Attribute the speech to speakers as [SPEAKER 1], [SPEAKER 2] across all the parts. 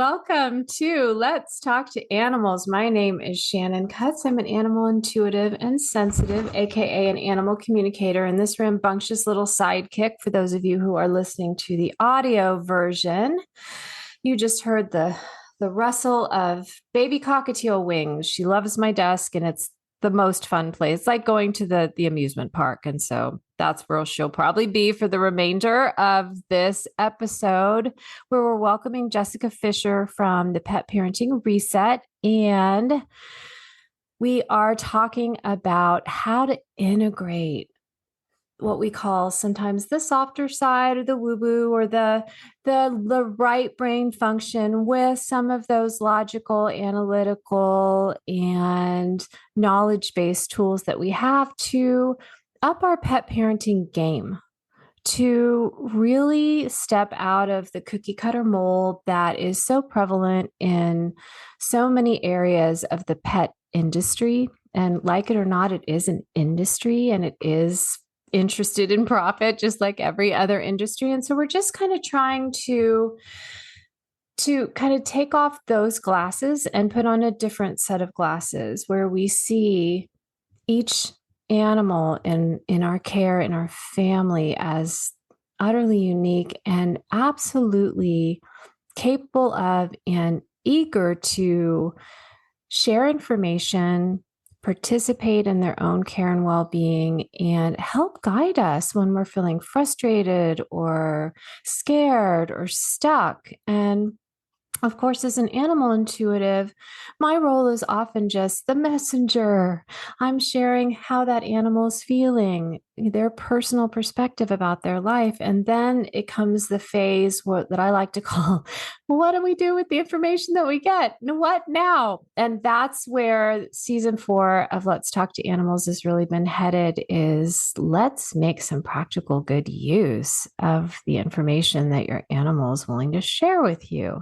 [SPEAKER 1] welcome to Let's Talk to Animals. My name is Shannon Cutts. I'm an animal intuitive and sensitive, aka an animal communicator, and this rambunctious little sidekick for those of you who are listening to the audio version. You just heard the rustle of baby cockatiel wings. She loves my desk, and it's the most fun place. It's like going to the amusement park. And so that's where she'll probably be for the remainder of this episode, where we're welcoming Jessica Fisher from the Pet Parenting Reset. And we are talking about how to integrate what we call sometimes the softer side or the woo-woo or the right brain function with some of those logical, analytical, and knowledge-based tools that we have to up our pet parenting game, to really step out of the cookie cutter mold that is so prevalent in so many areas of the pet industry. And like it or not, it is an industry and it is interested in profit, just like every other industry. And so we're just kind of trying to kind of take off those glasses and put on a different set of glasses where we see each animal in our care, in our family, as utterly unique and absolutely capable of and eager to share information, participate in their own care and well-being, and help guide us when we're feeling frustrated or scared or stuck. And of course, as an animal intuitive, my role is often just the messenger. I'm sharing how that animal is feeling, their personal perspective about their life. And then it comes the phase that I like to call, what do we do with the information that we get? What now? And that's where season 4 of Let's Talk to Animals has really been headed, is let's make some practical good use of the information that your animal is willing to share with you.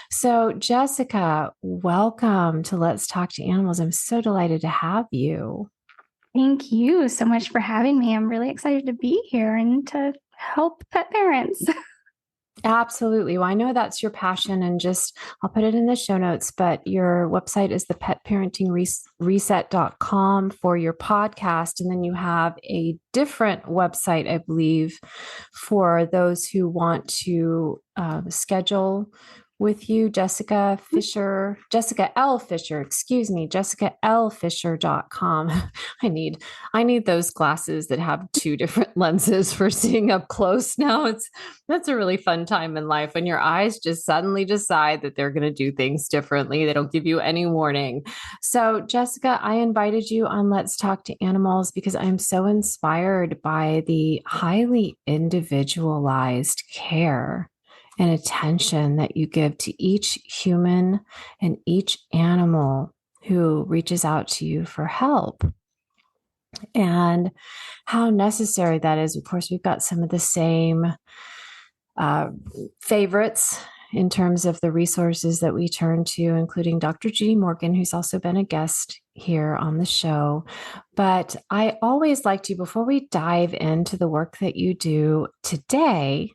[SPEAKER 1] So, Jessica, welcome to Let's Talk to Animals. I'm so delighted to have you.
[SPEAKER 2] Thank you so much for having me. I'm really excited to be here and to help pet parents.
[SPEAKER 1] Absolutely. Well, I know that's your passion, and I'll put it in the show notes, but your website is the petparentingreset.com for your podcast. And then you have a different website, I believe, for those who want to schedule with you, Jessica L. Fisher, jessicalfisher.com. I need those glasses that have 2 different lenses for seeing up close now. That's a really fun time in life when your eyes just suddenly decide that they're going to do things differently. They don't give you any warning. So, Jessica, I invited you on Let's Talk to Animals because I'm so inspired by the highly individualized care and attention that you give to each human and each animal who reaches out to you for help, and how necessary that is. Of course, we've got some of the same favorites in terms of the resources that we turn to, including Dr. Judy Morgan, who's also been a guest here on the show. But I always like to, before we dive into the work that you do today,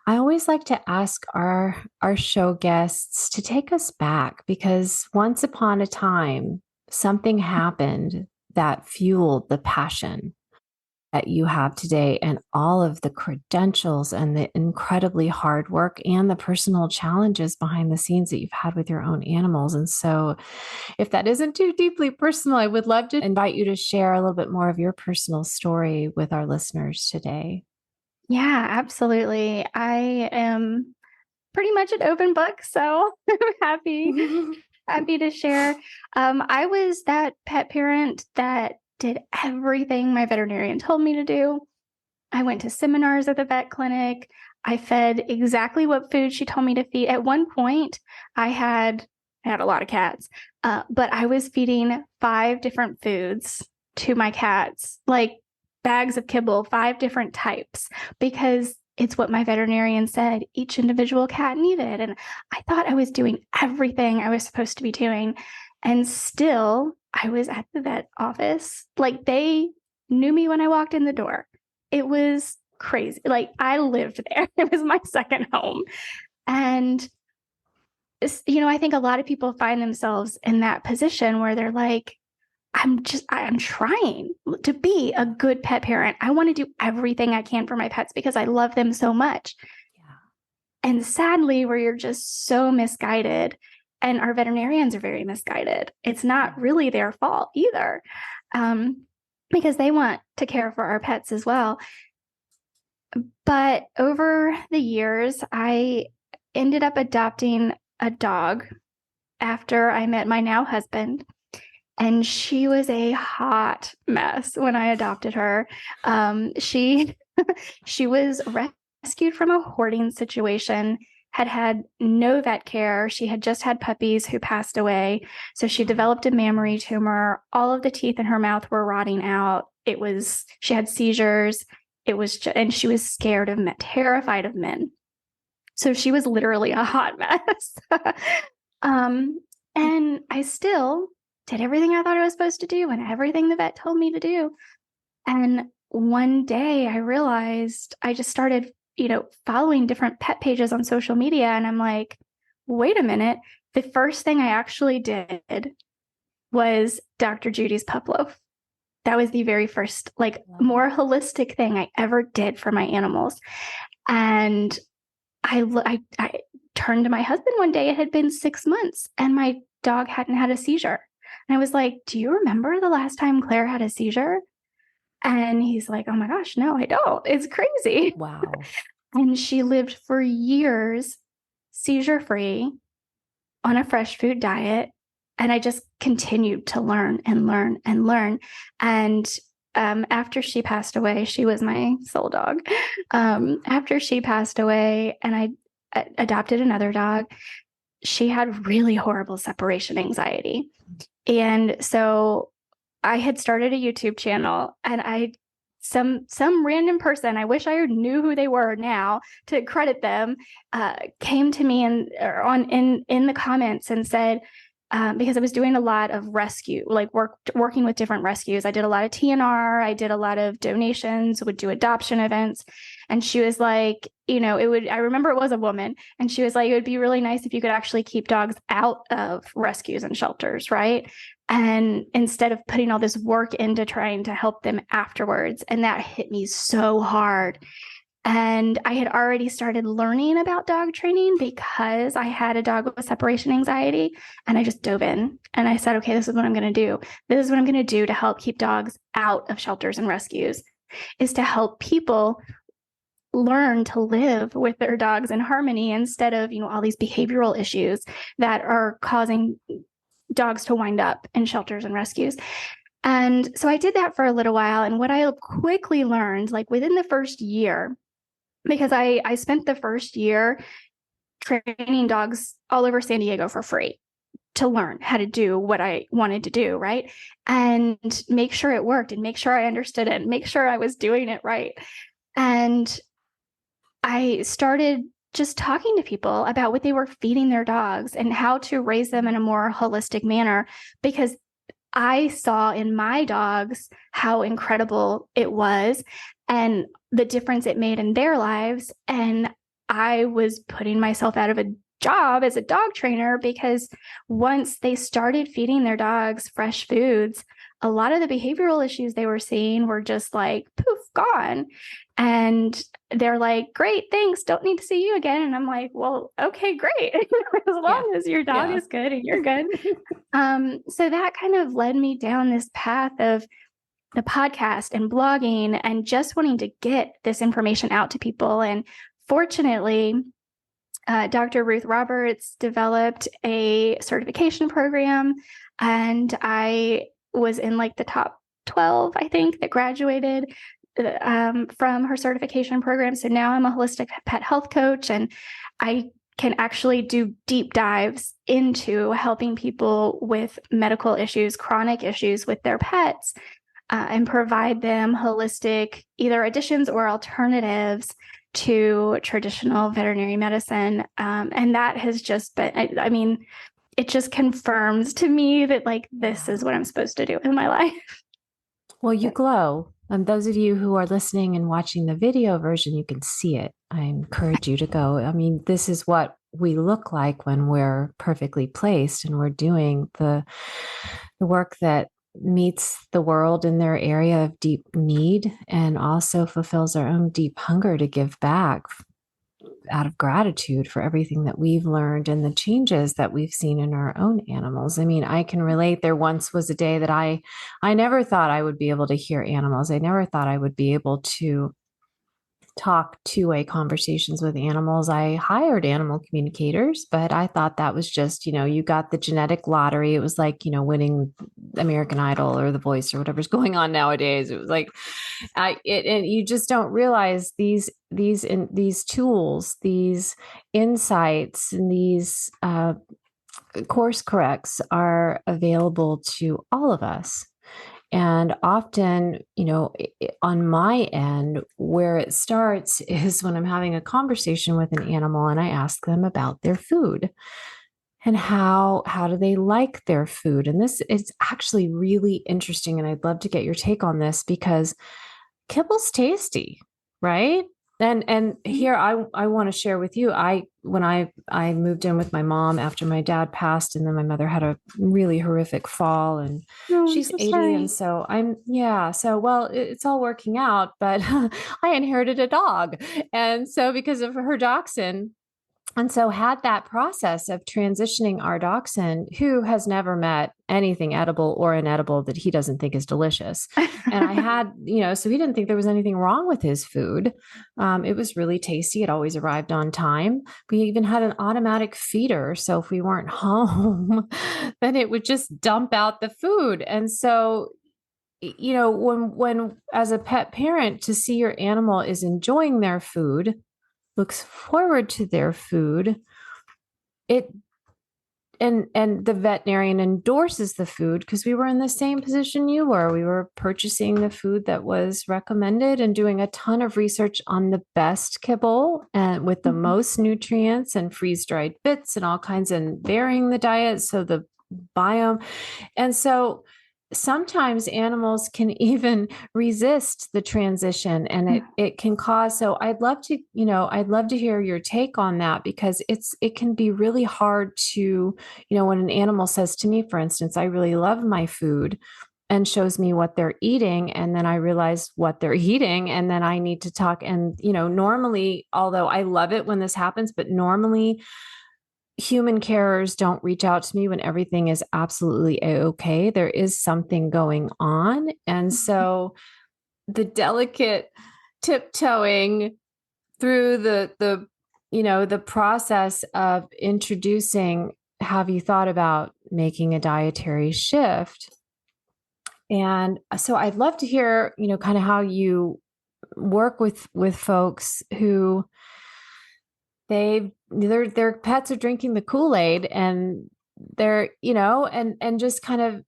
[SPEAKER 1] I always like to ask our show guests to take us back, because once upon a time, something happened that fueled the passion that you have today, and all of the credentials and the incredibly hard work and the personal challenges behind the scenes that you've had with your own animals. And so if that isn't too deeply personal, I would love to invite you to share a little bit more of your personal story with our listeners today.
[SPEAKER 2] Yeah, absolutely. I am pretty much an open book, so I'm happy to share. I was that pet parent that did everything my veterinarian told me to do. I went to seminars at the vet clinic. I fed exactly what food she told me to feed. At one point, I had a lot of cats, but I was feeding 5 different foods to my cats, like bags of kibble, 5 different types, because it's what my veterinarian said each individual cat needed. And I thought I was doing everything I was supposed to be doing. And still, I was at the vet office. Like, they knew me when I walked in the door. It was crazy. Like, I lived there. It was my second home. And I think a lot of people find themselves in that position where they're like, I'm trying to be a good pet parent. I want to do everything I can for my pets because I love them so much.
[SPEAKER 1] Yeah.
[SPEAKER 2] And sadly, where you're just so misguided, and our veterinarians are very misguided. It's not really their fault either, because they want to care for our pets as well. But over the years, I ended up adopting a dog after I met my now husband. And she was a hot mess when I adopted her. She she was rescued from a hoarding situation, had no vet care. She had just had puppies who passed away. So she developed a mammary tumor. All of the teeth in her mouth were rotting out. She had seizures. And she was scared of men, terrified of men. So she was literally a hot mess. And I still did everything I thought I was supposed to do and everything the vet told me to do. And one day I realized I just started, following different pet pages on social media. And I'm like, wait a minute. The first thing I actually did was Dr. Judy's Pup Loaf. That was the very first, more holistic thing I ever did for my animals. And I turned to my husband one day. It had been 6 months and my dog hadn't had a seizure. And I was like, do you remember the last time Claire had a seizure? And he's like, oh my gosh, no, I don't. It's crazy.
[SPEAKER 1] Wow.
[SPEAKER 2] And she lived for years, seizure free, on a fresh food diet. And I just continued to learn and learn and learn. And after she passed away, she was my soul dog. After she passed away and I adopted another dog, she had really horrible separation anxiety. And so I had started a YouTube channel, and some random person, I wish I knew who they were now to credit them, came to me in the comments and said, because I was doing a lot of rescue, working with different rescues. I did a lot of TNR. I did a lot of donations, would do adoption events. And she was like, I remember it was a woman. And she was like, it would be really nice if you could actually keep dogs out of rescues and shelters, right? And instead of putting all this work into trying to help them afterwards. And that hit me so hard. And I had already started learning about dog training because I had a dog with separation anxiety. And I just dove in and I said, okay, this is what I'm going to do. This is what I'm going to do to help keep dogs out of shelters and rescues, is to help people learn to live with their dogs in harmony instead of, all these behavioral issues that are causing dogs to wind up in shelters and rescues. And so I did that for a little while. And what I quickly learned, within the first year, because I spent the first year training dogs all over San Diego for free to learn how to do what I wanted to do, right? And make sure it worked and make sure I understood it and make sure I was doing it right. And I started just talking to people about what they were feeding their dogs and how to raise them in a more holistic manner, because I saw in my dogs how incredible it was and the difference it made in their lives. And I was putting myself out of a job as a dog trainer because once they started feeding their dogs fresh foods, a lot of the behavioral issues they were seeing were just poof, gone. And they're like, great, thanks. Don't need to see you again. And I'm like, well, okay, great. As long as your dog is good and you're good. So that kind of led me down this path of the podcast and blogging and just wanting to get this information out to people. And fortunately, Dr. Ruth Roberts developed a certification program, and I was in the top 12, I think, that graduated from her certification program. So now I'm a holistic pet health coach, and I can actually do deep dives into helping people with medical issues, chronic issues with their pets, and provide them holistic either additions or alternatives to traditional veterinary medicine. And that has just been, it just confirms to me that this is what I'm supposed to do in my life.
[SPEAKER 1] Well, you glow. Those of you who are listening and watching the video version, you can see it. I encourage you to go. This is what we look like when we're perfectly placed and we're doing the work that meets the world in their area of deep need and also fulfills our own deep hunger to give back out of gratitude for everything that we've learned and the changes that we've seen in our own animals. I mean, I can relate. There once was a day that I never thought I would be able to hear animals. I never thought I would be able to talk two-way conversations with animals. I hired animal communicators, but I thought that was just, you got the genetic lottery. It was like, winning American Idol or The Voice or whatever's going on nowadays. It was like, and you just don't realize these tools, these insights, and these course corrects are available to all of us. And often, on my end, where it starts is when I'm having a conversation with an animal and I ask them about their food and how do they like their food. And this is actually really interesting. And I'd love to get your take on this because kibble's tasty, right? And here I want to share with you. When I moved in with my mom after my dad passed, and then my mother had a really horrific fall, and she's 80,
[SPEAKER 2] sorry.
[SPEAKER 1] and so well, it's all working out, but I inherited a dog, and so because of her dachshund. And so had that process of transitioning our dachshund, who has never met anything edible or inedible that he doesn't think is delicious. And I had, so he didn't think there was anything wrong with his food. It was really tasty. It always arrived on time. We even had an automatic feeder. So if we weren't home, then it would just dump out the food. And so when as a pet parent, to see your animal is enjoying their food, looks forward to their food, and the veterinarian endorses the food, because we were in the same position you were. We were purchasing the food that was recommended and doing a ton of research on the best kibble and with the most nutrients and freeze-dried bits and all kinds, and varying the diet so the biome. And so sometimes animals can even resist the transition, and it can cause. So I'd love to hear your take on that, because it can be really hard to, when an animal says to me, for instance, I really love my food, and shows me what they're eating, and then I realize what they're eating, and then I need to talk. And, normally, although I love it when this happens, but normally human carers don't reach out to me when everything is absolutely okay. There is something going on. And so the delicate tiptoeing through the process of introducing, have you thought about making a dietary shift? And so I'd love to hear, kind of how you work with folks who their pets are drinking the Kool-Aid, and they're, and just kind of,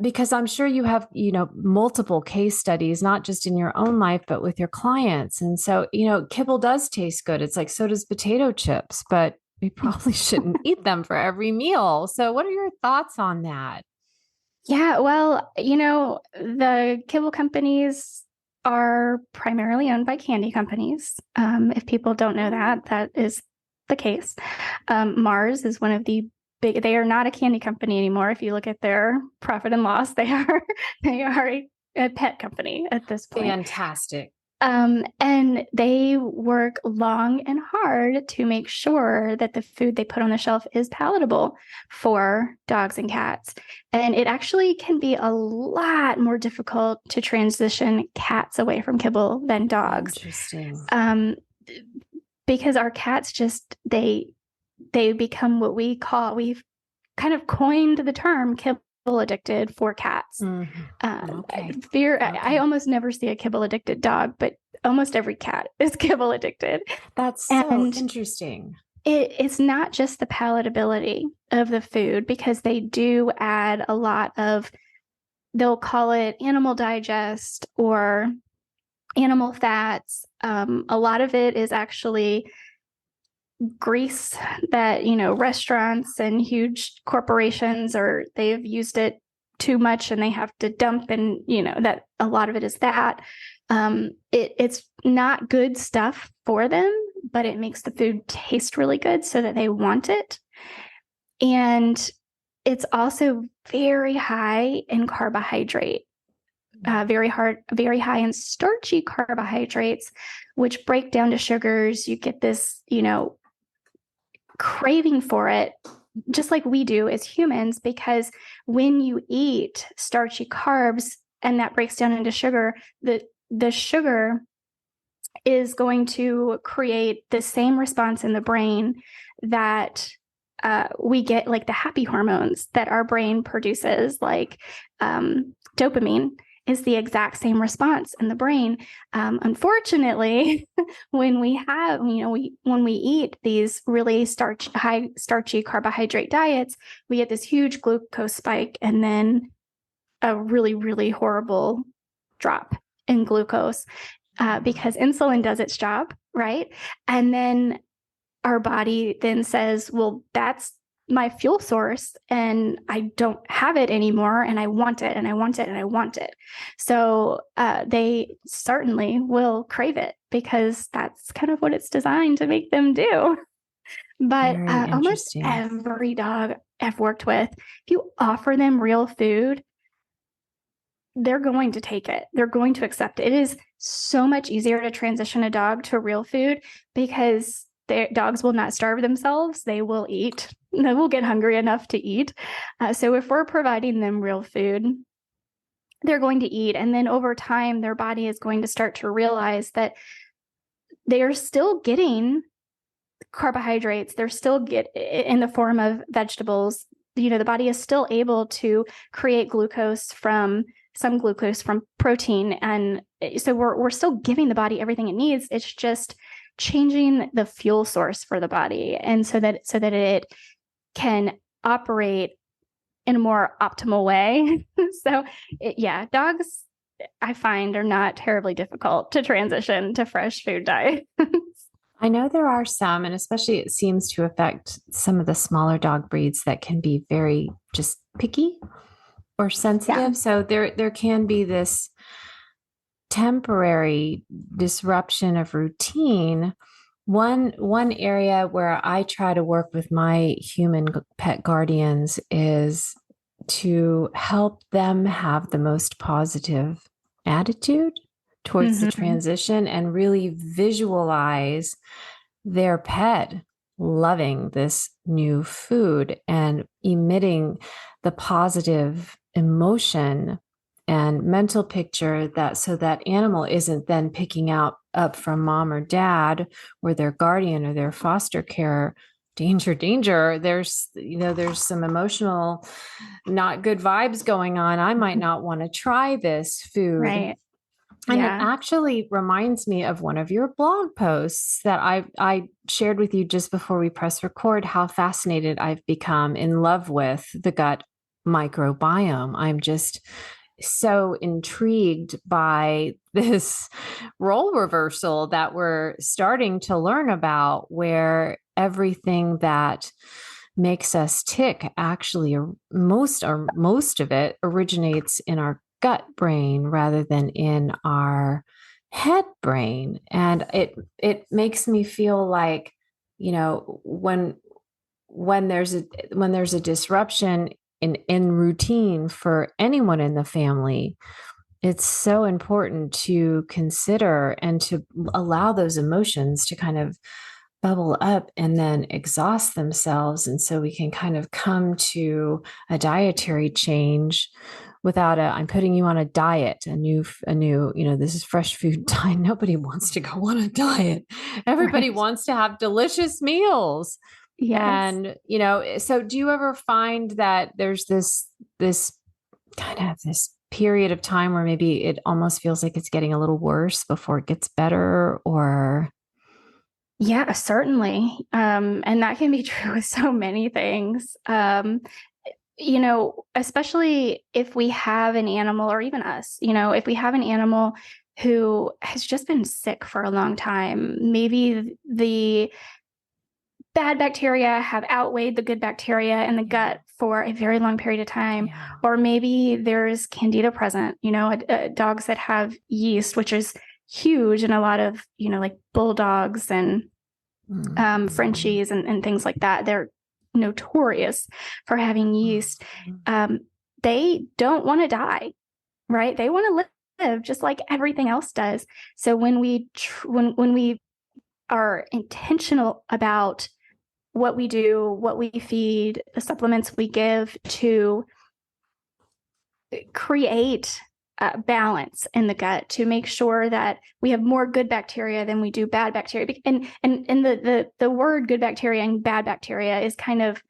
[SPEAKER 1] because I'm sure you have, multiple case studies, not just in your own life, but with your clients. And so, kibble does taste good. It's like, so does potato chips, but we probably shouldn't eat them for every meal. So what are your thoughts on that?
[SPEAKER 2] Yeah, well, the kibble companies are primarily owned by candy companies. If people don't know that, that is the case. Mars is one of the big, they are not a candy company anymore. If you look at their profit and loss, they are a pet company at this point.
[SPEAKER 1] Fantastic.
[SPEAKER 2] And they work long and hard to make sure that the food they put on the shelf is palatable for dogs and cats. And it actually can be a lot more difficult to transition cats away from kibble than dogs.
[SPEAKER 1] Interesting.
[SPEAKER 2] Because our cats just, they become what we've kind of coined the term kibble addicted for cats.
[SPEAKER 1] Okay.
[SPEAKER 2] I almost never see a kibble addicted dog, but almost every cat is kibble addicted.
[SPEAKER 1] That's so interesting.
[SPEAKER 2] It's not just the palatability of the food, because they do add a lot of, they'll call it animal digest or animal fats. A lot of it is actually grease that, restaurants and huge corporations, or they've used it too much and they have to dump, and that a lot of it is that. It's not good stuff for them. but it makes the food taste really good so that they want it. And it's also very high in carbohydrate, very high in starchy carbohydrates, which break down to sugars. You get this, craving for it, just like we do as humans, because when you eat starchy carbs and that breaks down into sugar, the sugar is going to create the same response in the brain that we get, like the happy hormones that our brain produces, like dopamine is the exact same response in the brain. Unfortunately, when we have, when we eat these really high starchy carbohydrate diets, we get this huge glucose spike and then a really, really horrible drop in glucose because insulin does its job, right? And then our body then says, well, that's my fuel source and I don't have it anymore and I want it and I want it and I want it. So they certainly will crave it because that's kind of what it's designed to make them do. But almost every dog I've worked with, if you offer them real food, they're going to take it. They're going to accept it. It is so much easier to transition a dog to real food because dogs will not starve themselves. They will eat. They will get hungry enough to eat. So if we're providing them real food, they're going to eat. And then over time, their body is going to start to realize that they are still getting carbohydrates. They're still in the form of vegetables. The body is still able to create some glucose from protein. And so we're still giving the body everything it needs. It's just changing the fuel source for the body, and so that it can operate in a more optimal way. So dogs I find are not terribly difficult to transition to fresh food diets.
[SPEAKER 1] I know there are some, and especially it seems to affect some of the smaller dog breeds that can be very just picky or sensitive. Yeah. So there can be this temporary disruption of routine. One area where I try to work with my human pet guardians is to help them have the most positive attitude towards the transition and really visualize their pet loving this new food and emitting the positive emotion and mental picture so that animal isn't then picking up from mom or dad or their guardian or their foster care, danger. There's some emotional, not good vibes going on. I might not want to try this food.
[SPEAKER 2] Right.
[SPEAKER 1] And it actually reminds me of one of your blog posts that I shared with you just before we press record, how fascinated I've become in love with the gut microbiome. I'm just so intrigued by this role reversal that we're starting to learn about, where everything that makes us tick actually most of it originates in our gut brain rather than in our head brain. And it makes me feel like, when there's a disruption in routine for anyone in the family, it's so important to consider and to allow those emotions to kind of bubble up and then exhaust themselves. And so we can kind of come to a dietary change without I'm putting you on a diet, a new, this is fresh food diet. Nobody wants to go on a diet. Everybody wants to have delicious meals. Yes. And, so do you ever find that there's this kind of this period of time where maybe it almost feels like it's getting a little worse before it gets better, or?
[SPEAKER 2] Yeah, certainly. And that can be true with so many things. Especially if we have an animal, or even us, if we have an animal who has just been sick for a long time, maybe the bad bacteria have outweighed the good bacteria in the gut for a very long period of time. Yeah. Or maybe there's candida present, dogs that have yeast, which is huge in a lot of, like bulldogs and Frenchies and things like that. They're notorious for having yeast. They don't want to die, right? They want to live just like everything else does. So when we are intentional about what we do, what we feed, the supplements we give to create balance in the gut, to make sure that we have more good bacteria than we do bad bacteria. And the word good bacteria and bad bacteria is kind of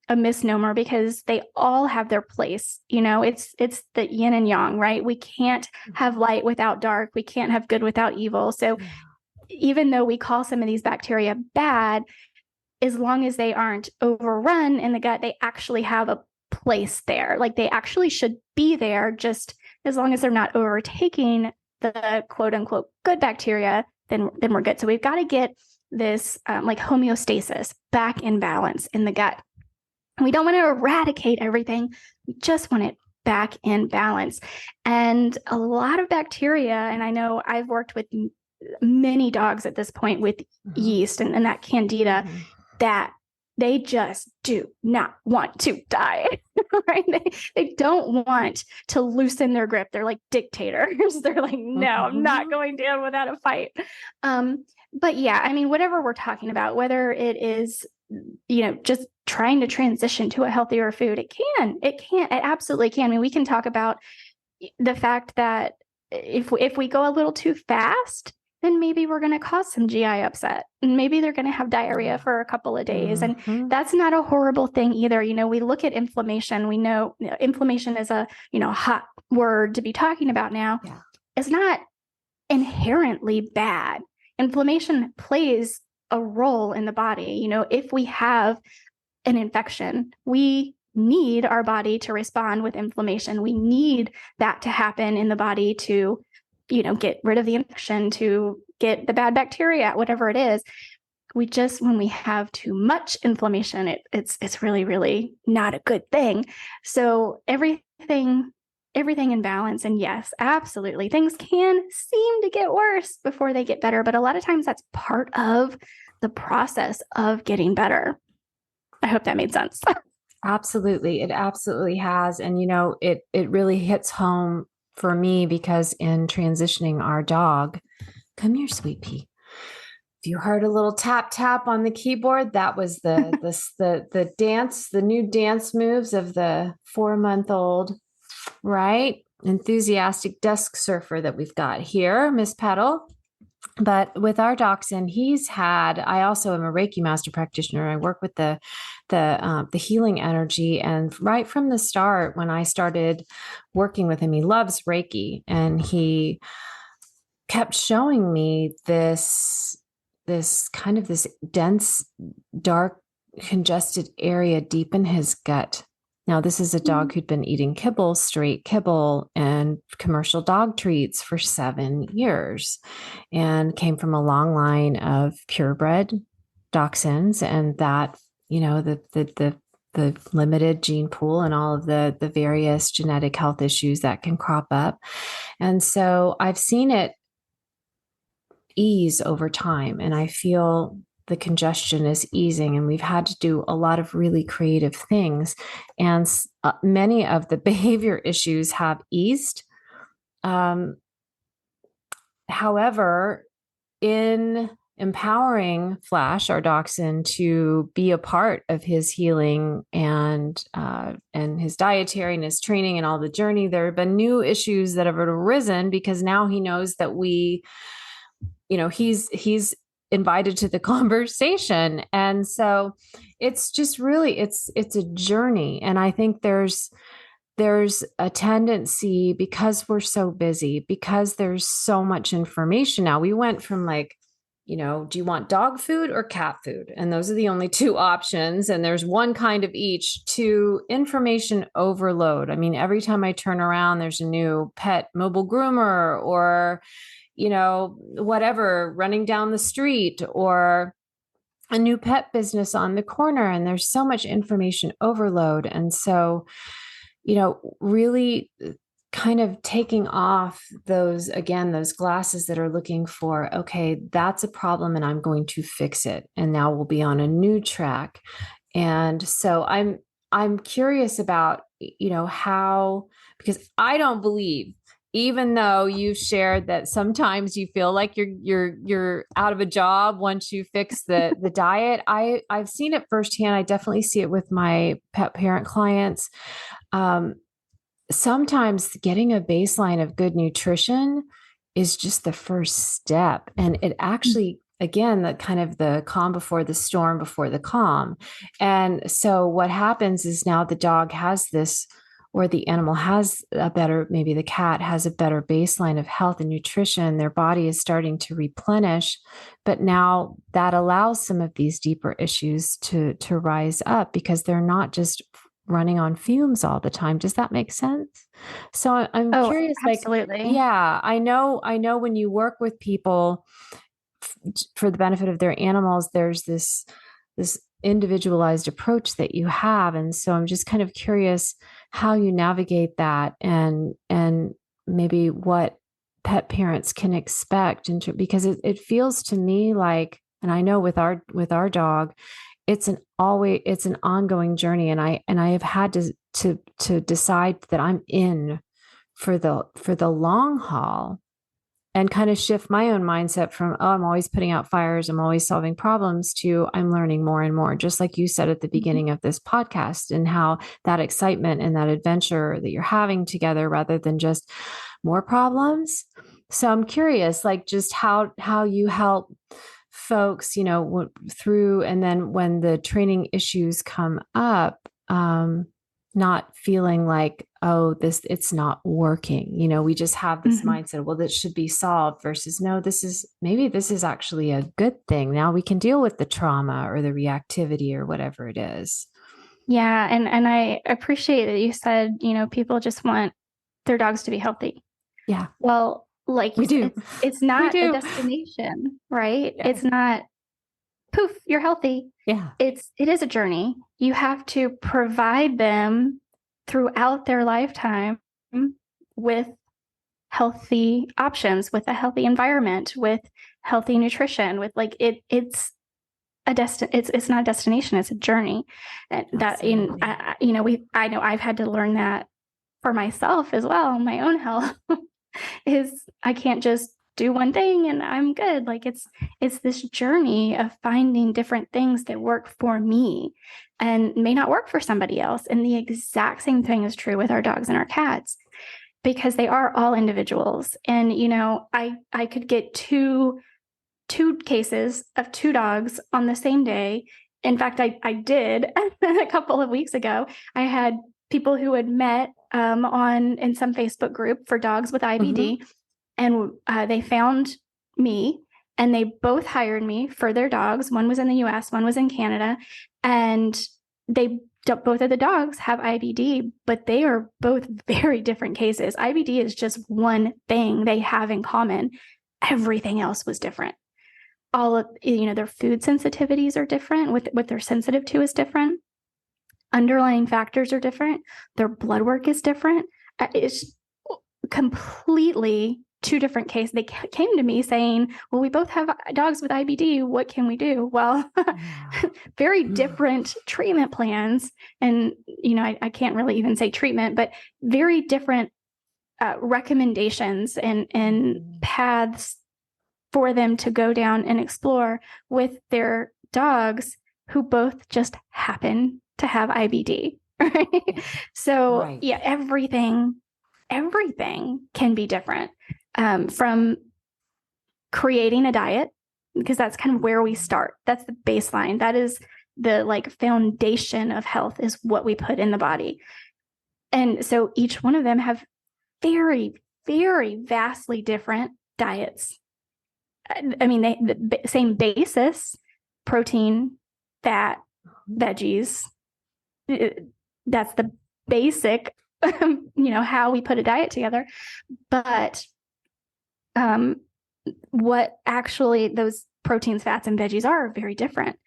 [SPEAKER 2] a misnomer because they all have their place. It's the yin and yang, right? We can't have light without dark. We can't have good without evil. So even though we call some of these bacteria bad, as long as they aren't overrun in the gut, they actually have a place there. Like they actually should be there, just as long as they're not overtaking the quote unquote good bacteria, then we're good. So we've got to get this like homeostasis back in balance in the gut. We don't want to eradicate everything. We just want it back in balance. And a lot of bacteria, and I know I've worked with many dogs at this point with yeast and that candida, that they just do not want to die, right? They don't want to loosen their grip. They're like dictators. They're like, no, I'm not going down without a fight. But yeah, I mean, whatever we're talking about, whether it is, just trying to transition to a healthier food, it absolutely can. I mean, we can talk about the fact that if we go a little too fast, then maybe we're going to cause some GI upset, and maybe they're going to have diarrhea for a couple of days. And that's not a horrible thing either. We look at inflammation. We know inflammation is a, hot word to be talking about now. Yeah. It's not inherently bad. Inflammation plays a role in the body. If we have an infection, we need our body to respond with inflammation. We need that to happen in the body to get rid of the infection, to get the bad bacteria, whatever it is. When we have too much inflammation, it's really, really not a good thing. So everything in balance. And yes, absolutely, things can seem to get worse before they get better, but a lot of times that's part of the process of getting better. I hope that made sense.
[SPEAKER 1] Absolutely. It absolutely has. And, it really hits home for me because in transitioning our dog, come here, sweet pea. If you heard a little tap tap on the keyboard, that was the dance, the new dance moves of the 4-month-old, right? Enthusiastic desk surfer that we've got here, Miss Petal. But with our dachshund, I also am a Reiki master practitioner. I work with the healing energy. And right from the start, when I started working with him, he loves Reiki, and he kept showing me this dense, dark, congested area deep in his gut. Now, this is a dog who'd been eating kibble, straight kibble, and commercial dog treats for 7 years, and came from a long line of purebred dachshunds, and that, the limited gene pool and all of the various genetic health issues that can crop up. And so I've seen it ease over time, and I feel the congestion is easing, and we've had to do a lot of really creative things, and many of the behavior issues have eased. However, in empowering Flash, our dachshund, to be a part of his healing and his dietary and his training and all the journey, there have been new issues that have arisen because now he knows that he's invited to the conversation. And so it's just really, it's a journey. And I think there's a tendency, because we're so busy, because there's so much information now. We went from do you want dog food or cat food? And those are the only two options. And there's one kind of each, to information overload. I mean, every time I turn around, there's a new pet mobile groomer or whatever, running down the street, or a new pet business on the corner. And there's so much information overload. And so, really kind of taking off those glasses that are looking for, okay, that's a problem and I'm going to fix it. And now we'll be on a new track. And so I'm curious about, how, because I don't believe, even though you've shared that sometimes you feel like you're out of a job once you fix the diet. I've seen it firsthand. I definitely see it with my pet parent clients. Um, Sometimes getting a baseline of good nutrition is just the first step. And it actually, again, the kind of the calm before the storm before the calm. And so what happens is now the dog has this, or the animal has a better, maybe the cat has a better baseline of health and nutrition. Their body is starting to replenish, but now that allows some of these deeper issues to rise up because they're not just running on fumes all the time. Does that make sense? So I'm
[SPEAKER 2] Oh,
[SPEAKER 1] curious, like,
[SPEAKER 2] absolutely.
[SPEAKER 1] yeah, I know when you work with people for the benefit of their animals, there's this individualized approach that you have. And so I'm just kind of curious how you navigate that and maybe what pet parents can expect because it feels to me like, and I know with our dog, it's an ongoing journey, and I have had to decide that I'm in for the long haul and kind of shift my own mindset from, oh, I'm always putting out fires, I'm always solving problems, to I'm learning more and more, just like you said at the beginning of this podcast, and how that excitement and that adventure that you're having together rather than just more problems. So I'm curious, like, just how you help folks, through, and then when the training issues come up, not feeling like, oh, it's not working. We just have this mindset, well, this should be solved, versus no, this is actually a good thing. Now we can deal with the trauma or the reactivity or whatever it is.
[SPEAKER 2] Yeah, and I appreciate that you said, people just want their dogs to be healthy.
[SPEAKER 1] Yeah,
[SPEAKER 2] Well, like you
[SPEAKER 1] we do.
[SPEAKER 2] said, it's
[SPEAKER 1] We
[SPEAKER 2] not a
[SPEAKER 1] do.
[SPEAKER 2] destination, right?
[SPEAKER 1] Yeah.
[SPEAKER 2] It's not poof, you're healthy.
[SPEAKER 1] Yeah.
[SPEAKER 2] It is a journey. You have to provide them throughout their lifetime with healthy options, with a healthy environment, with healthy nutrition, with like it's it's not a destination, it's a journey. And that in I know I've had to learn that for myself as well. My own health is I can't just do one thing and I'm good. Like it's this journey of finding different things that work for me and may not work for somebody else. And the exact same thing is true with our dogs and our cats, because they are all individuals. And I could get two cases of two dogs on the same day. In fact, I did a couple of weeks ago. I had people who had met in some Facebook group for dogs with IBD, and they found me, and they both hired me for their dogs. One was in the US, one was in Canada, and both of the dogs have IBD, but they are both very different cases. IBD is just one thing they have in common. Everything else was different. All of their food sensitivities are different. What they're sensitive to is different. Underlying factors are different. Their blood work is different. It's completely two different cases. They came to me saying, well, we both have dogs with IBD. What can we do? Well, very different treatment plans. And, I can't really even say treatment, but very different recommendations and paths for them to go down and explore with their dogs who both just happen to have IBD. Right? So
[SPEAKER 1] Right.
[SPEAKER 2] yeah, everything can be different, from creating a diet, because that's kind of where we start. That's the baseline. That is the foundation of health, is what we put in the body. And so each one of them have very, very vastly different diets. I mean, the same basis: protein, fat, veggies. That's the basic, how we put a diet together. But what actually those proteins, fats, and veggies are very different.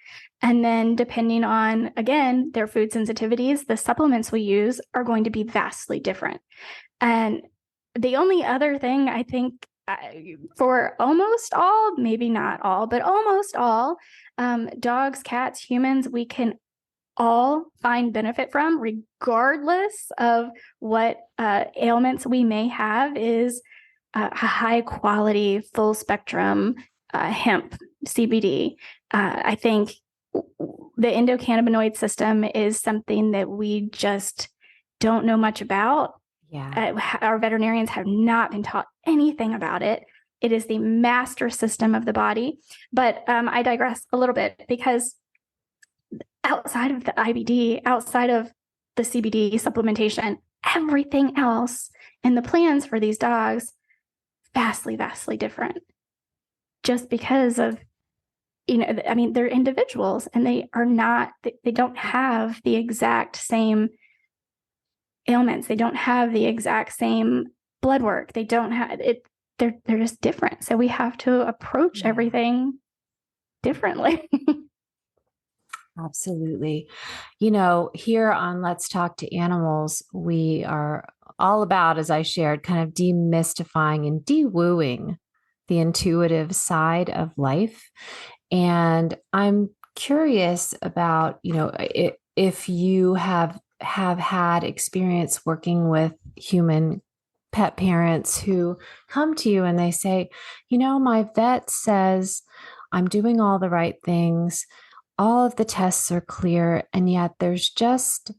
[SPEAKER 2] And then depending on, again, their food sensitivities, the supplements we use are going to be vastly different. And the only other thing I think for almost all, maybe not all, but almost all dogs, cats, humans, we can all find benefit from, regardless of what ailments we may have, is a high quality, full spectrum hemp CBD. I think the endocannabinoid system is something that we just don't know much about.
[SPEAKER 1] Yeah.
[SPEAKER 2] Our veterinarians have not been taught anything about it. It is the master system of the body. But I digress a little bit, because outside of the IBD, outside of the CBD supplementation, everything else in the plans for these dogs, vastly, vastly different. Just because of, I mean, they're individuals and they don't have the exact same ailments. They don't have the exact same blood work. They don't have it. They're just different. So we have to approach everything differently.
[SPEAKER 1] Absolutely. Here on Let's Talk to Animals, we are all about, as I shared, kind of demystifying and de-wooing the intuitive side of life. And I'm curious about, if you have had experience working with human pet parents who come to you and they say, my vet says I'm doing all the right things. All of the tests are clear, and yet there's just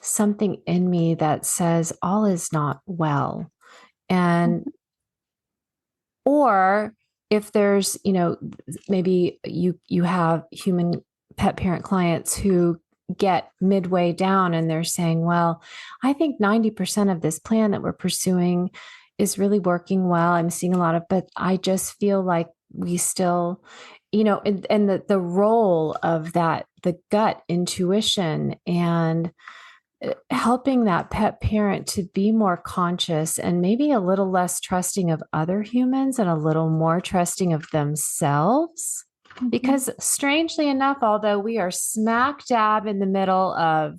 [SPEAKER 1] something in me that says all is not well. And, or if there's, maybe you have human pet parent clients who get midway down and they're saying, well, I think 90% of this plan that we're pursuing is really working well. I'm seeing a lot of, but I just feel like we still, and the role of that, the gut intuition and helping that pet parent to be more conscious and maybe a little less trusting of other humans and a little more trusting of themselves. Because strangely enough, although we are smack dab in the middle of,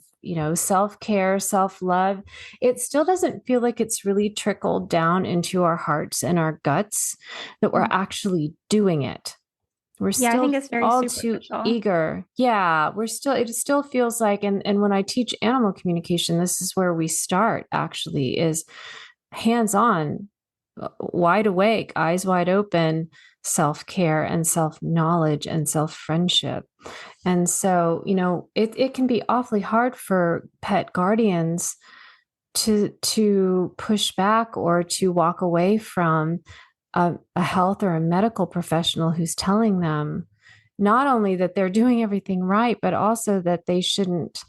[SPEAKER 1] self-care, self-love, it still doesn't feel like it's really trickled down into our hearts and our guts that we're actually doing it. We're
[SPEAKER 2] Yeah, I
[SPEAKER 1] still
[SPEAKER 2] think it's very
[SPEAKER 1] all too
[SPEAKER 2] superficial.
[SPEAKER 1] eager. Yeah, it still feels like, and when I teach animal communication, this is where we start actually, is hands-on, wide awake, eyes wide open, self-care and self-knowledge and self-friendship. And so, it can be awfully hard for pet guardians to push back or to walk away from a health or a medical professional who's telling them not only that they're doing everything right, but also that they shouldn't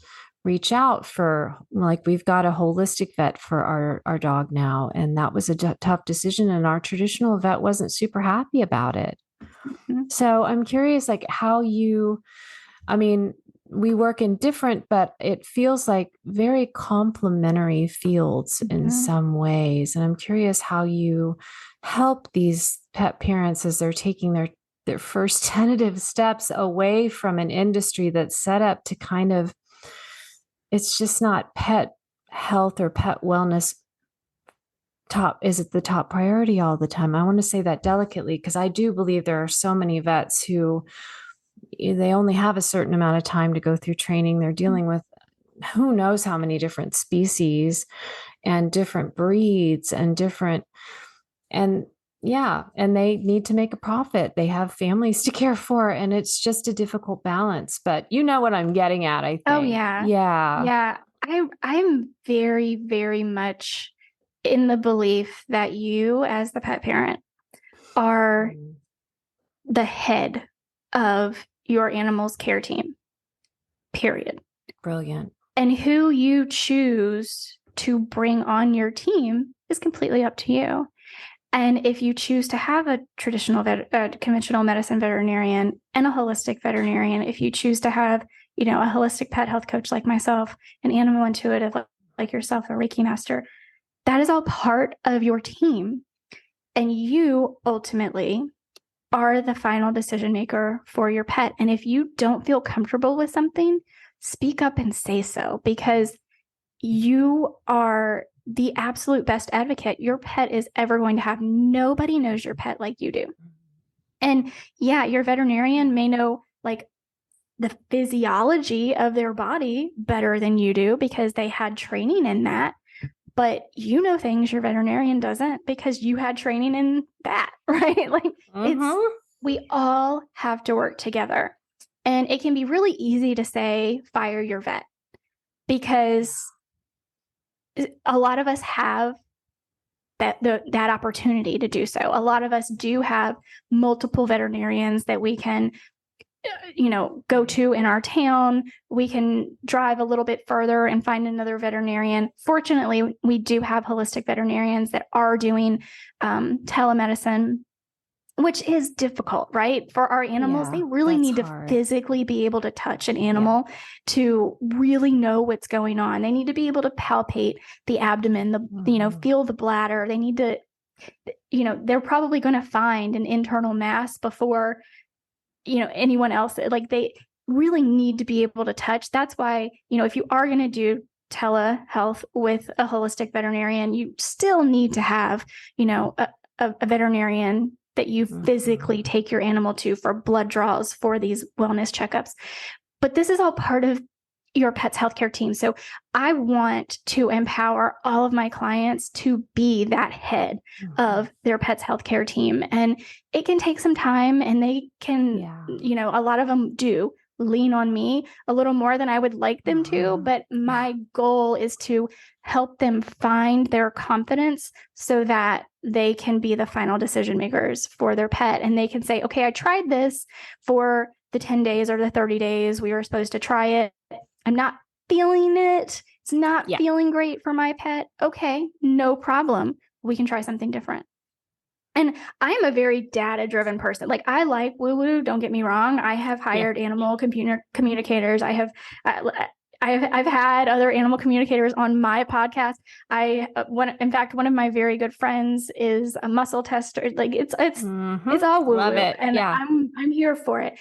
[SPEAKER 1] reach out for, like, we've got a holistic vet for our dog now. And that was a tough decision. And our traditional vet wasn't super happy about it. Mm-hmm. So I'm curious, like, we work in different, but it feels like very complementary fields in some ways. And I'm curious how you help these pet parents as they're taking their first tentative steps away from an industry that's set up to kind of, it's just not pet health or pet wellness is it the top priority all the time? I want to say that delicately, because I do believe there are so many vets who they only have a certain amount of time to go through training. They're dealing with who knows how many different species and different breeds and and they need to make a profit. They have families to care for, and it's just a difficult balance. But you know what I'm getting at, I think.
[SPEAKER 2] Oh, yeah.
[SPEAKER 1] Yeah.
[SPEAKER 2] Yeah. I'm very, very much in the belief that you, as the pet parent, are the head of your animal's care team, period.
[SPEAKER 1] Brilliant.
[SPEAKER 2] And who you choose to bring on your team is completely up to you. And if you choose to have a traditional conventional medicine veterinarian and a holistic veterinarian, if you choose to have, a holistic pet health coach like myself, an animal intuitive like yourself, a Reiki master, that is all part of your team. And you ultimately are the final decision maker for your pet. And if you don't feel comfortable with something, speak up and say so, because you are the absolute best advocate your pet is ever going to have. Nobody knows your pet like you do. And yeah, your veterinarian may know like the physiology of their body better than you do because they had training in that. But you know things your veterinarian doesn't because you had training in that, right? Like we all have to work together. And it can be really easy to say, fire your vet, because a lot of us have that opportunity to do so. A lot of us do have multiple veterinarians that we can go to in our town. We can drive a little bit further and find another veterinarian. Fortunately, we do have holistic veterinarians that are doing telemedicine, which is difficult, right? For our animals, they really need to physically be able to touch an animal to really know what's going on. They need to be able to palpate the abdomen, feel the bladder. They need to, they're probably going to find an internal mass before anyone else. Like they really need to be able to touch. That's why, if you are going to do telehealth with a holistic veterinarian, you still need to have, a veterinarian that you physically take your animal to for blood draws, for these wellness checkups. But this is all part of your pet's healthcare team. So I want to empower all of my clients to be that head of their pet's healthcare team. And it can take some time, and they can, a lot of them do lean on me a little more than I would like them to. But my goal is to help them find their confidence so that they can be the final decision makers for their pet. And they can say, okay, I tried this for the 10 days or the 30 days we were supposed to try it. I'm not feeling it. It's not feeling great for my pet. Okay, no problem. We can try something different. And I am a very data-driven person. Like, I like woo-woo, don't get me wrong. I have hired animal communicators. I've had other animal communicators on my podcast. In fact, one of my very good friends is a muscle tester. Like it's all woo-woo.
[SPEAKER 1] Love it.
[SPEAKER 2] And I'm here for it.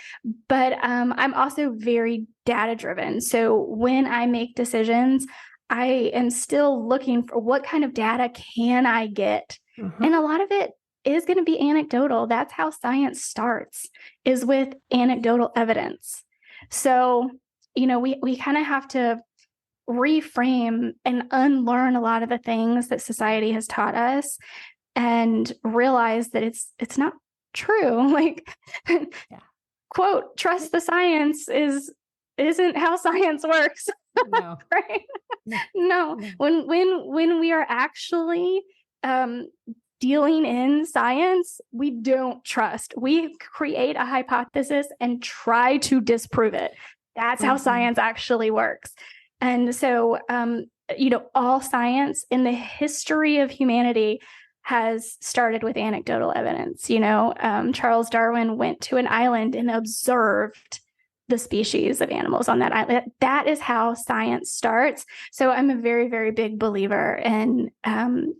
[SPEAKER 2] But I'm also very data-driven. So when I make decisions, I am still looking for what kind of data can I get? And a lot of it is going to be anecdotal. That's how science starts, is with anecdotal evidence. So, we kind of have to reframe and unlearn a lot of the things that society has taught us and realize that it's not true. Like, quote, trust the science isn't how science works. No. Right? No. When we are actually dealing in science, we don't trust. We create a hypothesis and try to disprove it. That's how science actually works. And so, all science in the history of humanity has started with anecdotal evidence. Charles Darwin went to an island and observed the species of animals on that island. That is how science starts. So I'm a very, very big believer in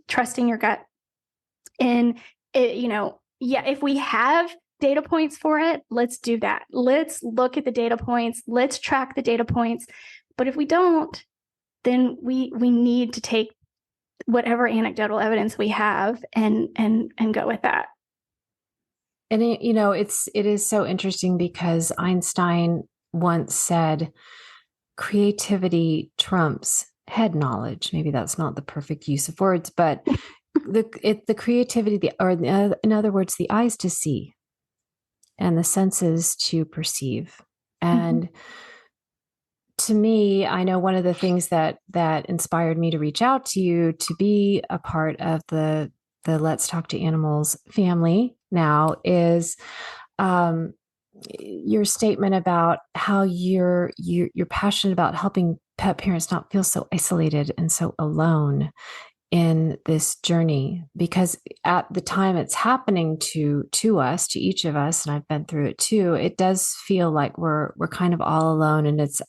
[SPEAKER 2] trusting your gut. And if we have data points for it, let's do that. Let's look at the data points. Let's track the data points. But if we don't, then we need to take whatever anecdotal evidence we have and go with that.
[SPEAKER 1] And it is so interesting because Einstein once said, creativity trumps head knowledge. Maybe that's not the perfect use of words, but the creativity, in other words, the eyes to see and the senses to perceive. And to me, I know one of the things that inspired me to reach out to you to be a part of the Let's Talk to Animals family now is your statement about how you're passionate about helping pet parents not feel so isolated and so alone in this journey, because at the time it's happening to us, to each of us, and I've been through it too, it does feel like we're kind of all alone. And it's,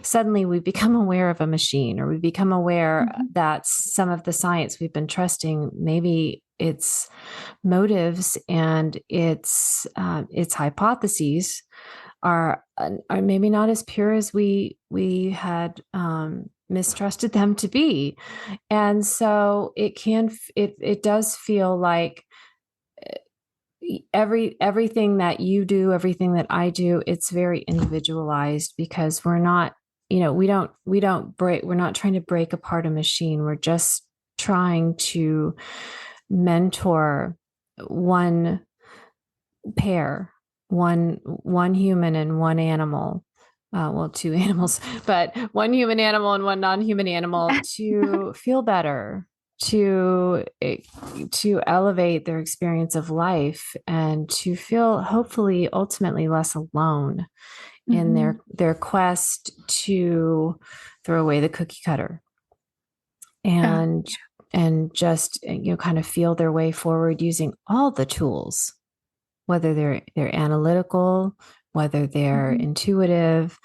[SPEAKER 1] suddenly we become aware of a machine, or we become aware that some of the science we've been trusting, maybe its motives and its hypotheses are maybe not as pure as we had mistrusted them to be. And so it does feel like everything that you do, everything that I do, it's very individualized because we're not, we're not trying to break apart a machine. We're just trying to mentor one pair, one human and one animal. Well, two animals, but one human animal and one non-human animal to feel better, to to elevate their experience of life, and to feel hopefully ultimately less alone in their quest to throw away the cookie cutter and just kind of feel their way forward using all the tools, whether they're analytical, whether they're intuitive.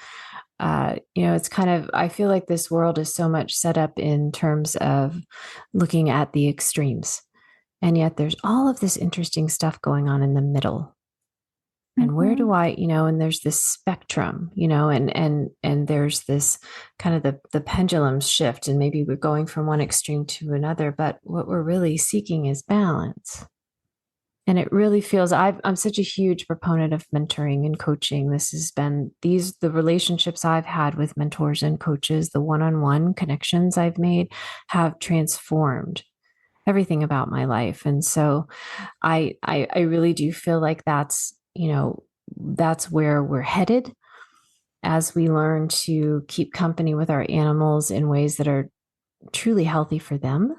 [SPEAKER 1] It's kind of, I feel like this world is so much set up in terms of looking at the extremes. And yet there's all of this interesting stuff going on in the middle. And where do I, and there's this spectrum, and there's this kind of the pendulum shift, and maybe we're going from one extreme to another, but what we're really seeking is balance. And it really feels, I'm such a huge proponent of mentoring and coaching. This has been the relationships I've had with mentors and coaches, the one-on-one connections I've made have transformed everything about my life. And so I really do feel like that's where we're headed as we learn to keep company with our animals in ways that are truly healthy for them.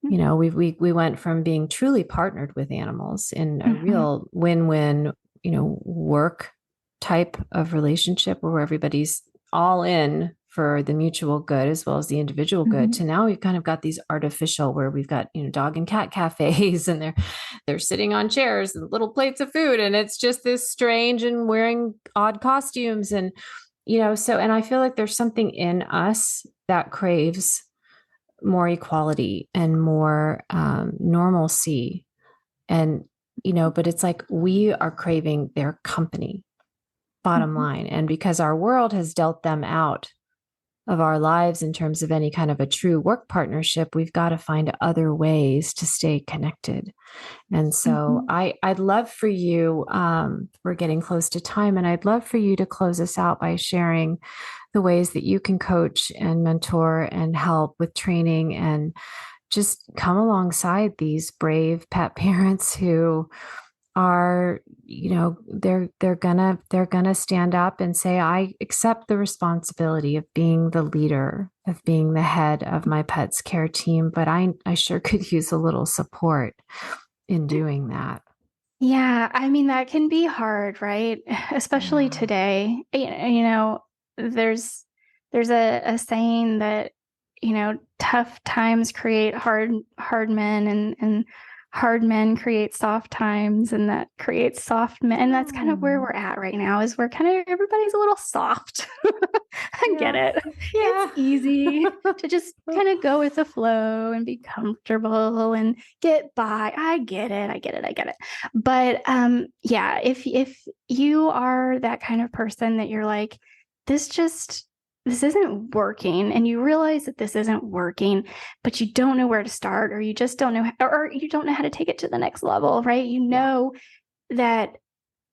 [SPEAKER 1] We went from being truly partnered with animals in a real win-win, work type of relationship where everybody's all in for the mutual good as well as the individual good, to now we've kind of got these artificial where we've got, dog and cat cafes, and they're sitting on chairs and little plates of food, and it's just this strange and wearing odd costumes. And, and I feel like there's something in us that craves more equality and more normalcy. And, but it's like we are craving their company, bottom line. And because our world has dealt them out of our lives in terms of any kind of a true work partnership, we've got to find other ways to stay connected. And so I'd love for you, we're getting close to time, and I'd love for you to close us out by sharing the ways that you can coach and mentor and help with training and just come alongside these brave pet parents who are, they're gonna stand up and say, I accept the responsibility of being the leader, of being the head of my pet's care team, but I sure could use a little support in doing that.
[SPEAKER 2] Yeah, I mean, that can be hard, right? Especially today. There's a saying that, tough times create hard men, and hard men create soft times, and that creates soft men. And that's kind of where we're at right now, is we're kind of, everybody's a little soft. I get it.
[SPEAKER 1] Yeah.
[SPEAKER 2] It's easy to just kind of go with the flow and be comfortable and get by. I get it. But yeah, if you are that kind of person that you're like, this isn't working, and you realize that this isn't working, but you don't know where to start, or you just don't know, or you don't know how to take it to the next level, right? That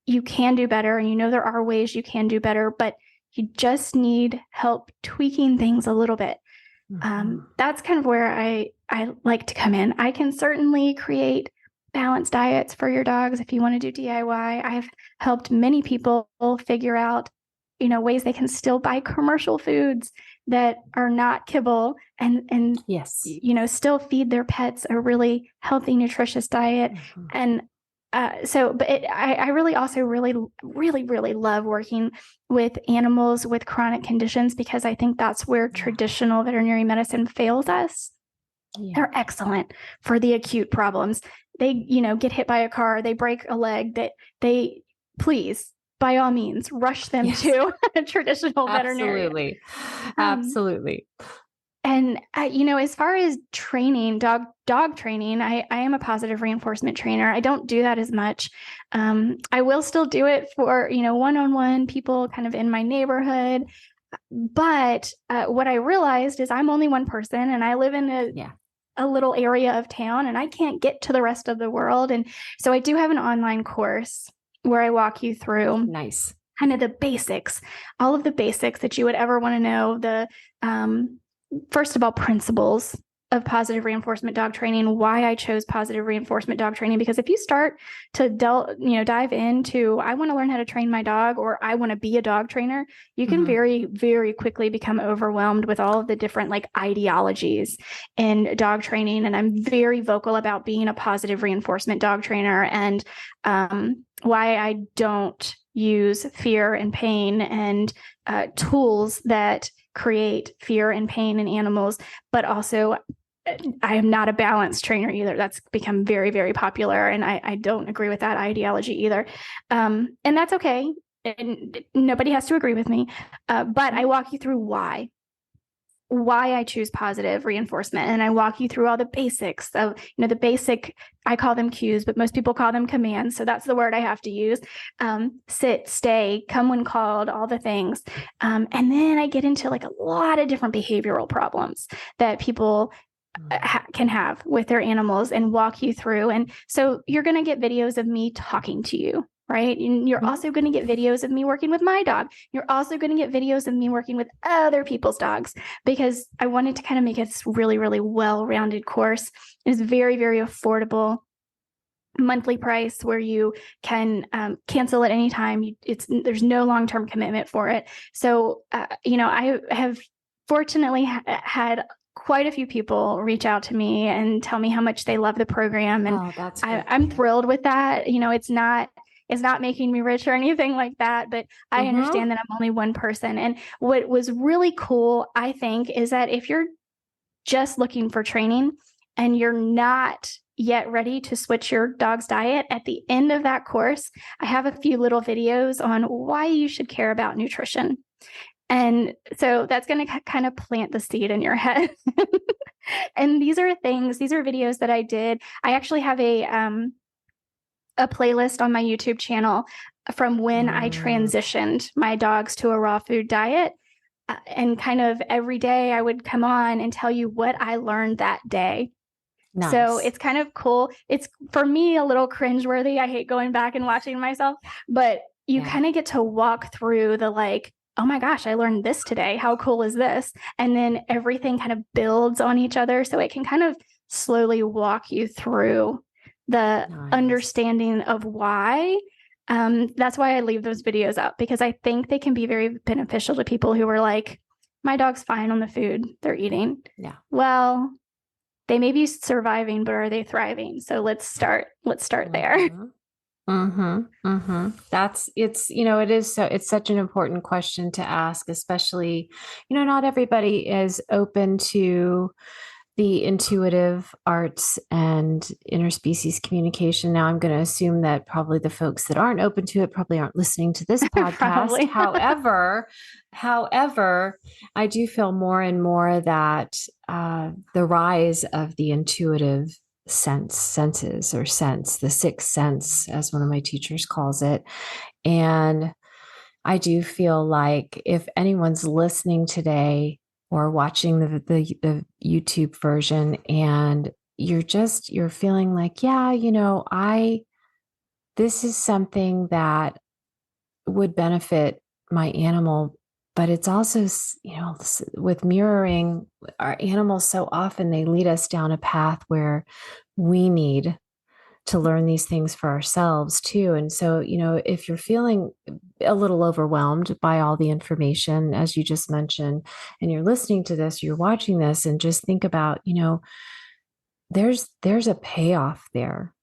[SPEAKER 2] you can do better, and there are ways you can do better, but you just need help tweaking things a little bit. That's kind of where I like to come in. I can certainly create balanced diets for your dogs if you want to do DIY. I've helped many people figure out ways they can still buy commercial foods that are not kibble, and
[SPEAKER 1] yes,
[SPEAKER 2] still feed their pets a really healthy, nutritious diet. And I really also really, really, really love working with animals with chronic conditions, because I think that's where traditional veterinary medicine fails us. They're excellent for the acute problems. They, get hit by a car, they break a leg, that they please, by all means, rush them to a traditional veterinarian.
[SPEAKER 1] Absolutely.
[SPEAKER 2] And, as far as training, dog training, I am a positive reinforcement trainer. I don't do that as much. I will still do it for, one-on-one people kind of in my neighborhood. But what I realized is I'm only one person and I live in a little area of town and I can't get to the rest of the world. And so I do have an online course where I walk you through
[SPEAKER 1] Nice.
[SPEAKER 2] kind of the basics, all of the basics that you would ever want to know. First of all, principles of positive reinforcement dog training, why I chose positive reinforcement dog training, because if you start to dive into, I want to learn how to train my dog, or I want to be a dog trainer, you can very, very quickly become overwhelmed with all of the different like ideologies in dog training. And I'm very vocal about being a positive reinforcement dog trainer and why I don't use fear and pain and tools that create fear and pain in animals, but also I am not a balanced trainer either. That's become very, very popular. And I don't agree with that ideology either. And that's okay. And nobody has to agree with me. But I walk you through why I choose positive reinforcement. And I walk you through all the basics of, the basic, I call them cues, but most people call them commands. So that's the word I have to use. Sit, stay, come when called, all the things. And then I get into like a lot of different behavioral problems that people can have with their animals and walk you through. And so you're going to get videos of me talking to you, right? And you're also going to get videos of me working with my dog. You're also going to get videos of me working with other people's dogs, because I wanted to kind of make it this really, really well-rounded course. It's very, very affordable monthly price where you can cancel at any time. There's no long-term commitment for it. So, I have fortunately had quite a few people reach out to me and tell me how much they love the program. And I'm thrilled with that. It's not making me rich or anything like that, but I understand that I'm only one person. And what was really cool, I think, is that if you're just looking for training and you're not yet ready to switch your dog's diet, at the end of that course, I have a few little videos on why you should care about nutrition. And so that's going to kind of plant the seed in your head. And these are videos that I did. I actually have a playlist on my YouTube channel from when I transitioned my dogs to a raw food diet. And kind of every day I would come on and tell you what I learned that day. Nice. So it's kind of cool. It's, for me, a little cringeworthy. I hate going back and watching myself, but you kind of get to walk through the like, oh my gosh, I learned this today. How cool is this? And then everything kind of builds on each other. So it can kind of slowly walk you through the understanding of why. That's why I leave those videos up, because I think they can be very beneficial to people who are like, my dog's fine on the food they're eating. Yeah. Well, they may be surviving, but are they thriving? So let's start there.
[SPEAKER 1] It's such an important question to ask, especially, not everybody is open to the intuitive arts and interspecies communication. Now, I'm going to assume that probably the folks that aren't open to it probably aren't listening to this podcast. However, I do feel more and more that the rise of the intuitive senses, the sixth sense, as one of my teachers calls it. And I do feel like if anyone's listening today or watching the YouTube version and you're feeling like, this is something that would benefit my animal, but it's also, with mirroring our animals, so often they lead us down a path where we need to learn these things for ourselves too. And so, if you're feeling a little overwhelmed by all the information, as you just mentioned, and you're listening to this, you're watching this, and just think about, there's a payoff there.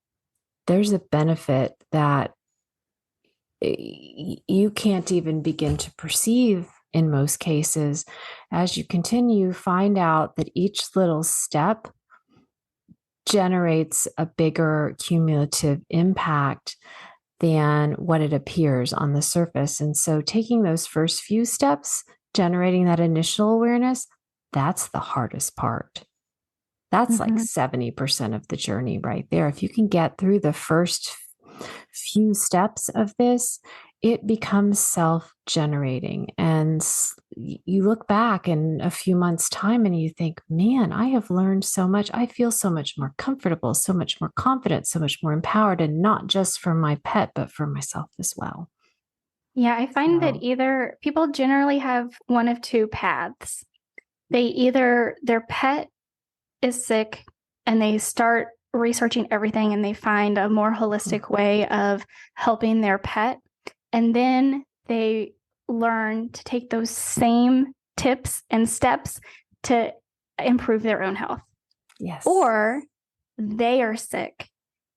[SPEAKER 1] There's a benefit that you can't even begin to perceive in most cases. As you continue, find out that each little step generates a bigger cumulative impact than what it appears on the surface. And so taking those first few steps, generating that initial awareness, that's the hardest part. That's like 70% of the journey right there. If you can get through the first few steps of this, it becomes self-generating. And you look back in a few months' time and you think, man, I have learned so much. I feel so much more comfortable, so much more confident, so much more empowered, and not just for my pet, but for myself as well.
[SPEAKER 2] Yeah, I find that
[SPEAKER 1] So,
[SPEAKER 2] either people generally have one of two paths. They either their pet is sick and they start researching everything and they find a more holistic way of helping their pet. And then they learn to take those same tips and steps to improve their own health.
[SPEAKER 1] yes.
[SPEAKER 2] Or they are sick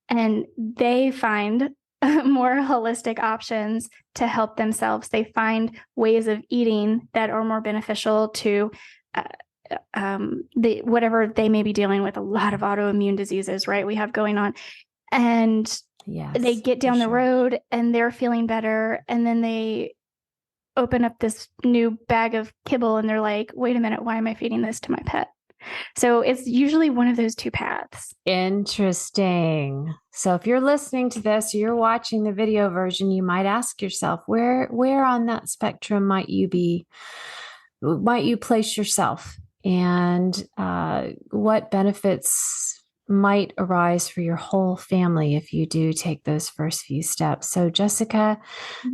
[SPEAKER 2] and they find more holistic options to help themselves. They find ways of eating that are more beneficial to whatever they may be dealing with. A lot of autoimmune diseases, right? We have going on, and
[SPEAKER 1] yes,
[SPEAKER 2] they get down the road and they're feeling better, and then they open up this new bag of kibble and they're like, wait a minute, why am I feeding this to my pet? So it's usually one of those two paths.
[SPEAKER 1] Interesting. So if you're listening to this or you're watching the video version, you might ask yourself, where on that spectrum might you place yourself? And what benefits might arise for your whole family if you do take those first few steps. So Jessica,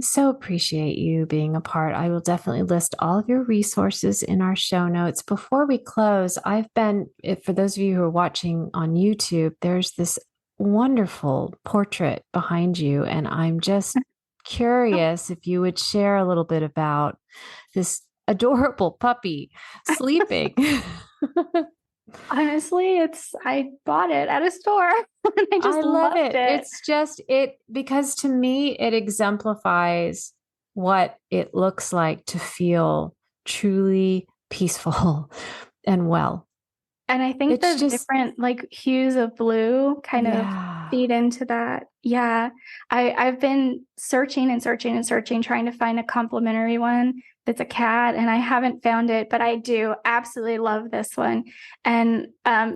[SPEAKER 1] so appreciate you being a part. I will definitely list all of your resources in our show notes. Before we close, for those of you who are watching on YouTube, there's this wonderful portrait behind you. And I'm just curious if you would share a little bit about this adorable puppy sleeping.
[SPEAKER 2] Honestly, I bought it at a store and I just
[SPEAKER 1] love
[SPEAKER 2] loved it.
[SPEAKER 1] It's just because to me, it exemplifies what it looks like to feel truly peaceful and well.
[SPEAKER 2] And I think
[SPEAKER 1] It's
[SPEAKER 2] the different like hues of blue kind of feed into that. Yeah. I've been searching and searching and searching, trying to find a complimentary one that's a cat, and I haven't found it, but I do absolutely love this one. And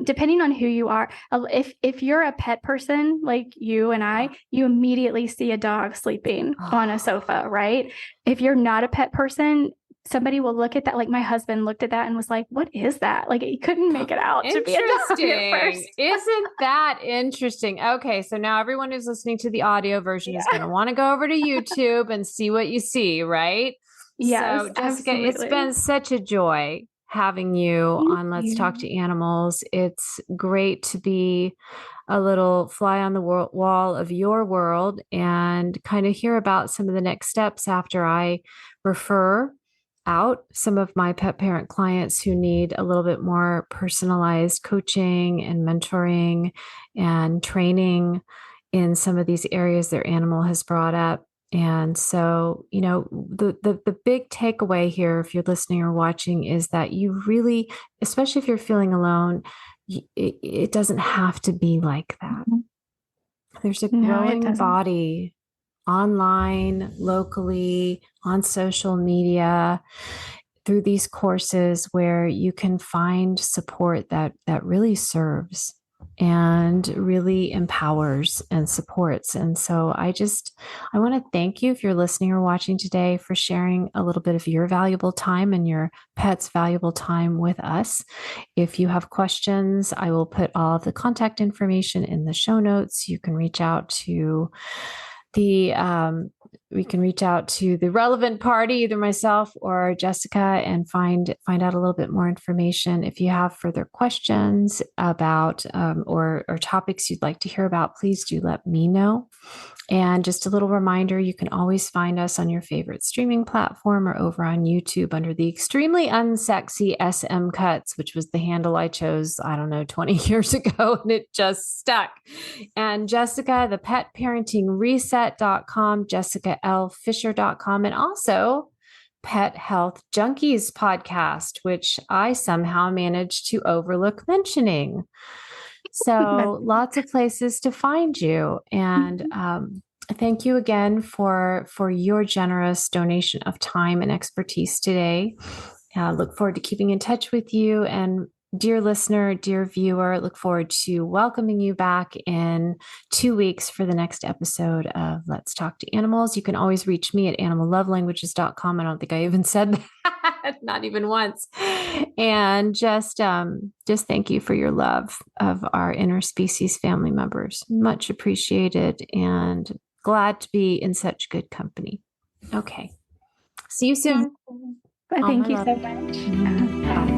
[SPEAKER 2] depending on who you are, if you're a pet person like you and I, you immediately see a dog sleeping on a sofa, right? If you're not a pet person, somebody will look at that. Like my husband looked at that and was like, what is that? Like he couldn't make it out to be a dog at first.
[SPEAKER 1] Isn't that interesting? Okay. So now everyone who's listening to the audio version is going to want to go over to YouTube and see what you see, right?
[SPEAKER 2] Yes,
[SPEAKER 1] so Jessica,
[SPEAKER 2] absolutely.
[SPEAKER 1] It's been such a joy having you on Let's Talk to Animals. It's great to be a little fly on the wall of your world and kind of hear about some of the next steps after I refer out some of my pet parent clients who need a little bit more personalized coaching and mentoring and training in some of these areas their animal has brought up. And so, the big takeaway here, if you're listening or watching, is that you really, especially if you're feeling alone, it doesn't have to be like that. There's a growing body online, locally, on social media, through these courses where you can find support that really serves and really empowers and supports. And so I want to thank you if you're listening or watching today for sharing a little bit of your valuable time and your pet's valuable time with us. If you have questions, I will put all of the contact information in the show notes. You can reach out to the relevant party, either myself or Jessica, and find out a little bit more information. If you have further questions about or topics you'd like to hear about, please do let me know. And just a little reminder, you can always find us on your favorite streaming platform or over on YouTube under the extremely unsexy SM Cuts, which was the handle I chose, 20 years ago, and it just stuck. And Jessica, the petparentingreset.com, JessicaLFisher.com, and also Pet Health Junkies podcast, which I somehow managed to overlook mentioning. So lots of places to find you. And thank you again for your generous donation of time and expertise today. Look forward to keeping in touch with you. And dear listener, dear viewer, look forward to welcoming you back in 2 weeks for the next episode of Let's Talk to Animals. You can always reach me at animallovelanguages.com. I don't think I even said that, not even once. And just thank you for your love of our interspecies family members. Much appreciated and glad to be in such good company. Okay. See you soon.
[SPEAKER 2] Thank
[SPEAKER 1] All my
[SPEAKER 2] you
[SPEAKER 1] love.
[SPEAKER 2] so much.
[SPEAKER 1] Bye.
[SPEAKER 2] Bye.